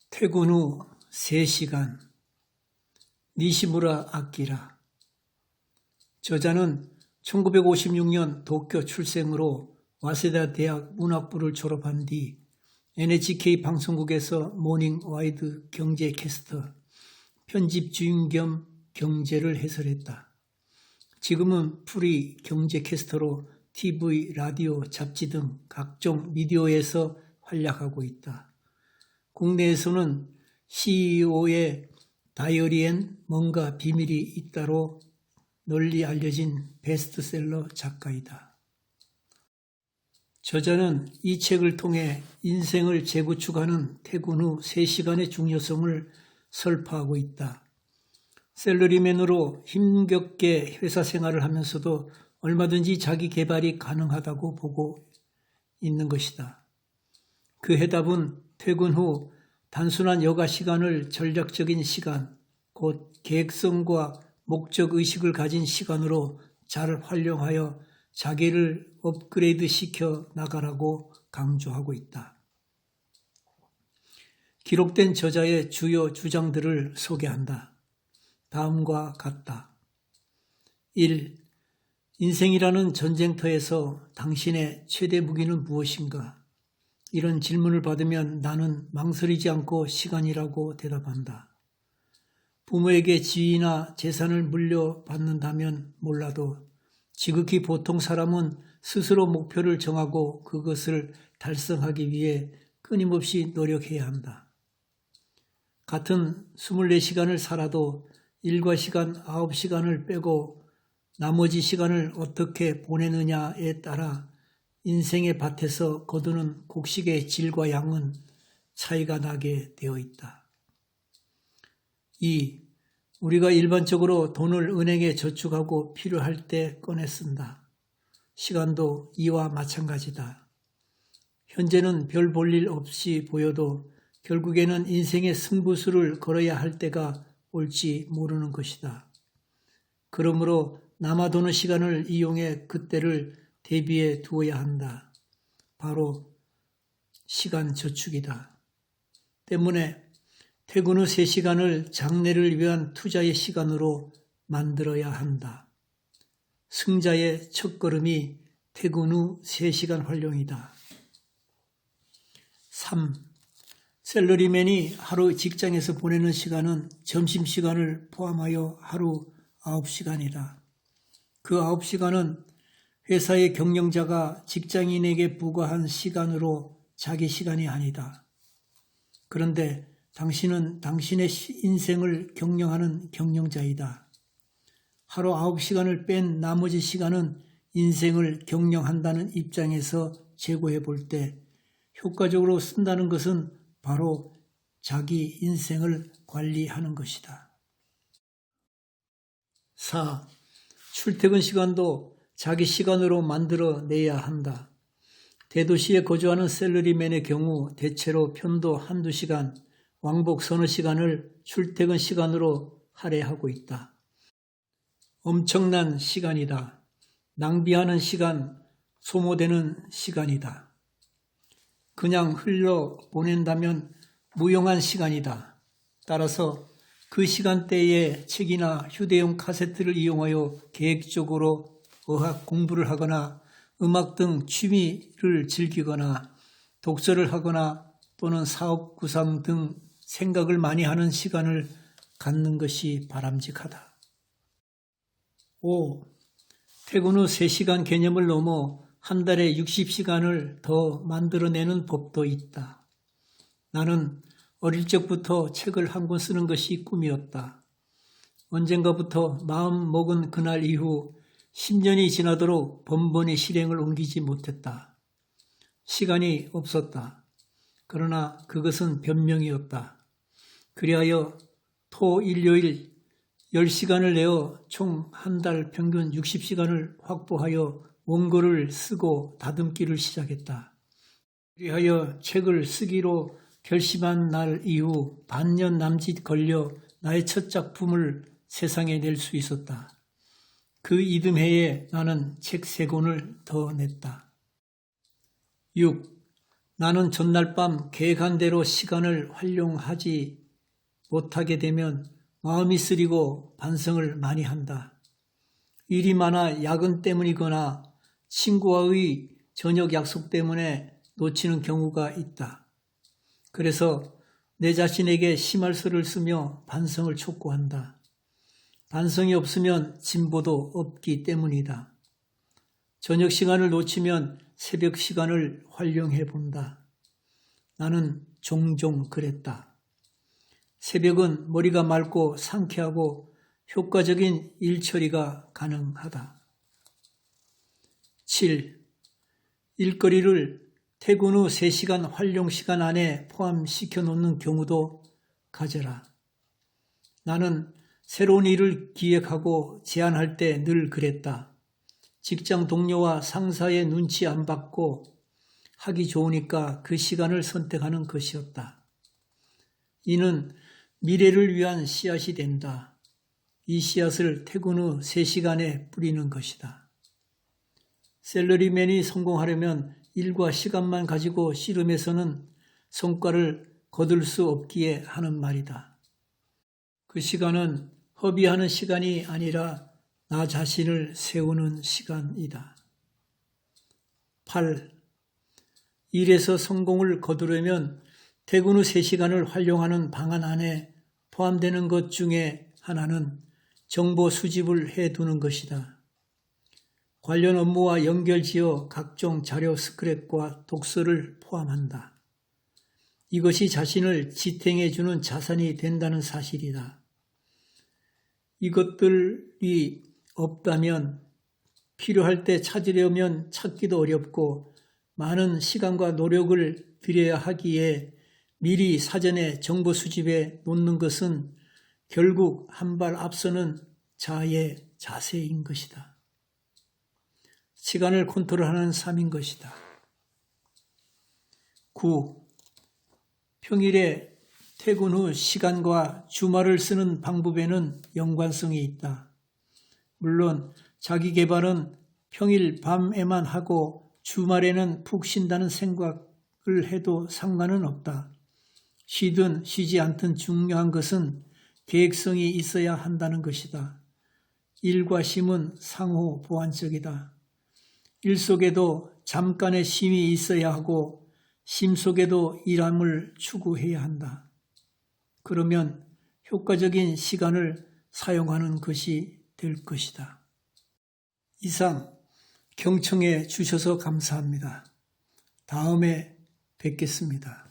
퇴근 후 3시간 니시무라 아키라. 저자는 1956년 도쿄 출생으로 와세다 대학 문학부를 졸업한 뒤 NHK 방송국에서 모닝 와이드 경제 캐스터, 편집 주임 겸 경제를 해설했다. 지금은 프리 경제 캐스터로 TV, 라디오, 잡지 등 각종 미디어에서 활약하고 있다. 국내에서는 CEO의 다이어리엔 뭔가 비밀이 있다로 널리 알려진 베스트셀러 작가이다. 저자는 이 책을 통해 인생을 재구축하는 퇴근 후 3시간의 중요성을 설파하고 있다. 샐러리맨으로 힘겹게 회사 생활을 하면서도 얼마든지 자기 개발이 가능하다고 보고 있는 것이다. 그 해답은 퇴근 후 단순한 여가 시간을 전략적인 시간, 곧 계획성과 목적의식을 가진 시간으로 잘 활용하여 자기를 업그레이드 시켜 나가라고 강조하고 있다. 기록된 저자의 주요 주장들을 소개한다. 다음과 같다. 1. 인생이라는 전쟁터에서 당신의 최대 무기는 무엇인가? 이런 질문을 받으면 나는 망설이지 않고 시간이라고 대답한다. 부모에게 지위나 재산을 물려받는다면 몰라도 지극히 보통 사람은 스스로 목표를 정하고 그것을 달성하기 위해 끊임없이 노력해야 한다. 같은 24시간을 살아도 일과 시간 9시간을 빼고 나머지 시간을 어떻게 보내느냐에 따라 인생의 밭에서 거두는 곡식의 질과 양은 차이가 나게 되어 있다. 2. 우리가 일반적으로 돈을 은행에 저축하고 필요할 때 꺼내 쓴다. 시간도 이와 마찬가지다. 현재는 별 볼 일 없이 보여도 결국에는 인생의 승부수를 걸어야 할 때가 올지 모르는 것이다. 그러므로 남아도는 시간을 이용해 그때를 대비해 두어야 한다. 바로 시간 저축이다. 때문에 퇴근 후 3시간을 장래를 위한 투자의 시간으로 만들어야 한다. 승자의 첫걸음이 퇴근 후 3시간 활용이다. 3. 샐러리맨이 하루 직장에서 보내는 시간은 점심시간을 포함하여 하루 9시간이다. 그 9시간은 회사의 경영자가 직장인에게 부과한 시간으로 자기 시간이 아니다. 그런데 당신은 당신의 인생을 경영하는 경영자이다. 하루 9시간을 뺀 나머지 시간은 인생을 경영한다는 입장에서 재고해 볼 때 효과적으로 쓴다는 것은 바로 자기 인생을 관리하는 것이다. 4. 출퇴근 시간도 자기 시간으로 만들어내야 한다. 대도시에 거주하는 샐러리맨의 경우 대체로 편도 1~2시간, 왕복 서너 시간을 출퇴근 시간으로 할애하고 있다. 엄청난 시간이다. 낭비하는 시간, 소모되는 시간이다. 그냥 흘러보낸다면 무용한 시간이다. 따라서 그 시간대에 책이나 휴대용 카세트를 이용하여 계획적으로 어학 공부를 하거나 음악 등 취미를 즐기거나 독서를 하거나 또는 사업 구상 등 생각을 많이 하는 시간을 갖는 것이 바람직하다. 5. 퇴근 후 3시간 개념을 넘어 한 달에 60시간을 더 만들어내는 법도 있다. 나는 어릴 적부터 책을 한 권 쓰는 것이 꿈이었다. 언젠가부터 마음 먹은 그날 이후 10년이 지나도록 번번이 실행을 옮기지 못했다. 시간이 없었다. 그러나 그것은 변명이었다. 그리하여 토, 일요일 10시간을 내어 총 한 달 평균 60시간을 확보하여 원고를 쓰고 다듬기를 시작했다. 그리하여 책을 쓰기로 결심한 날 이후 반년 남짓 걸려 나의 첫 작품을 세상에 낼 수 있었다. 그 이듬해에 나는 책 3권을 더 냈다. 6. 나는 전날 밤 계획한 대로 시간을 활용하지 못하게 되면 마음이 쓰리고 반성을 많이 한다. 일이 많아 야근 때문이거나 친구와의 저녁 약속 때문에 놓치는 경우가 있다. 그래서 내 자신에게 심할서를 쓰며 반성을 촉구한다. 반성이 없으면 진보도 없기 때문이다. 저녁 시간을 놓치면 새벽 시간을 활용해 본다. 나는 종종 그랬다. 새벽은 머리가 맑고 상쾌하고 효과적인 일 처리가 가능하다. 7. 일거리를 퇴근 후 3시간 활용 시간 안에 포함시켜 놓는 경우도 가져라. 나는 새로운 일을 기획하고 제안할 때 늘 그랬다. 직장 동료와 상사의 눈치 안 받고 하기 좋으니까 그 시간을 선택하는 것이었다. 이는 미래를 위한 씨앗이 된다. 이 씨앗을 퇴근 후 3시간에 뿌리는 것이다. 샐러리맨이 성공하려면 일과 시간만 가지고 씨름해서는 성과를 거둘 수 없기에 하는 말이다. 그 시간은 허비하는 시간이 아니라 나 자신을 세우는 시간이다. 8. 일에서 성공을 거두려면 퇴근 후 3시간을 활용하는 방안 안에 포함되는 것 중에 하나는 정보 수집을 해두는 것이다. 관련 업무와 연결지어 각종 자료 스크랩과 독서를 포함한다. 이것이 자신을 지탱해주는 자산이 된다는 사실이다. 이것들이 없다면 필요할 때 찾으려면 찾기도 어렵고 많은 시간과 노력을 들여야 하기에 미리 사전에 정보 수집해 놓는 것은 결국 한 발 앞서는 자의 자세인 것이다. 시간을 컨트롤하는 삶인 것이다. 9. 평일에 퇴근 후 시간과 주말을 쓰는 방법에는 연관성이 있다. 물론 자기 개발은 평일 밤에만 하고 주말에는 푹 쉰다는 생각을 해도 상관은 없다. 쉬든 쉬지 않든 중요한 것은 계획성이 있어야 한다는 것이다. 일과 쉼은 상호 보완적이다. 일 속에도 잠깐의 쉼이 있어야 하고 쉼 속에도 일함을 추구해야 한다. 그러면 효과적인 시간을 사용하는 것이 될 것이다. 이상 경청해 주셔서 감사합니다. 다음에 뵙겠습니다.